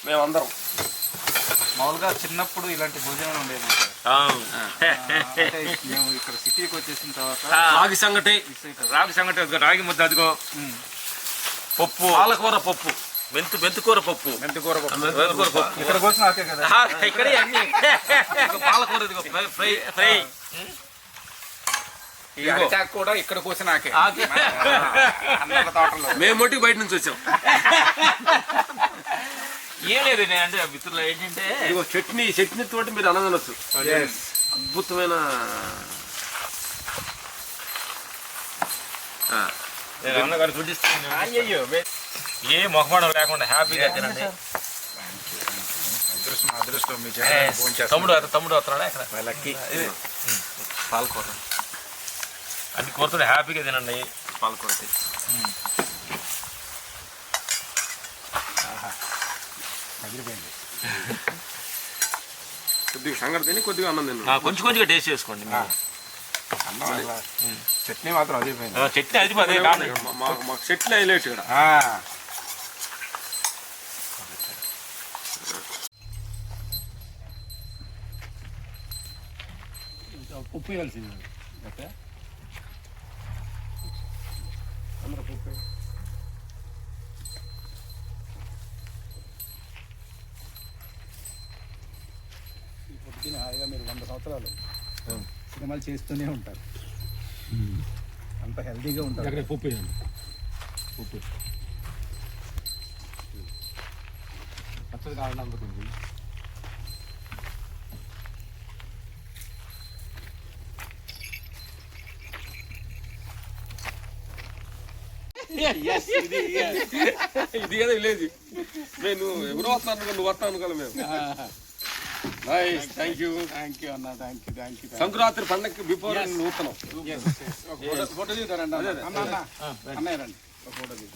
మేమందరం. మామూలుగా చిన్నప్పుడు ఇలాంటి భోజనాలు ఉండేది. మేము ఇక్కడ సిటీకి వచ్చేసిన తర్వాత రాగి సంగటి, రాగి ముద్ద, అదిగో పప్పు, పాలకూర పప్పు, మెంతుకూర పప్పు, మెంతికూర పప్పు ఇక్కడ కోసం ఆకే కదా. ఇక్కడే అన్ని పాలకూర, ఇదిగో ఫ్రై. ఈ అరిటాకు కూడా ఇక్కడ కోసం ఆకే తోటలో. మేము మొట్టి బయట నుంచి వచ్చాం. ఏం లేదు అంటే మిత్రులు ఏంటంటే ఇదిగో చట్నీ తోటి మీరు అనగనొచ్చు. అద్భుతమైన అయ్యో ఏ మొహమాటం లేకుండా హ్యాపీగా తినండి. అదృష్టం మీ తమ్ముడు వస్తున్నాడా ఇక్కడ లక్కీ. పాలకూర అన్ని కూరతో హ్యాపీగా తినండి. పాలకూర అదిరిపోయింది. కొద్దిగా సంగతి తిని కొద్దిగా అన్నం తిన్నా. కొంచెంగా టేస్ట్ చేసుకోండి. చట్నీ మాత్రం అదిరిపోయింది. చట్నీ అదిరిపోతే మాకు చట్నీ హైలైట్ ఇక్కడ. ఉప్పు వేయాల్సింది. ఓకే అందరూ ఉప్పు. ఈ పొద్దున హాయిగా మీరు 100 సంవత్సరాలు సినిమాలు చేస్తూనే ఉంటారు. అంత హెల్తీగా ఉంటారు. అక్కడ పప్పు వేయండి. పప్పు పచ్చడి కావాలనుకుంటుంది. ఇది కదా విలేజ్. నేను ఎవరో వస్తాను, నువ్వు వస్తాను కదా మేము. నైస్, థ్యాంక్ యూ అన్న. Thank you. సంక్రాంతి పండగకి బిఫోర్ నూతనం ఫోటో తీస్తారండి. అన్నయ్య రండి, ఫోటో తీసి.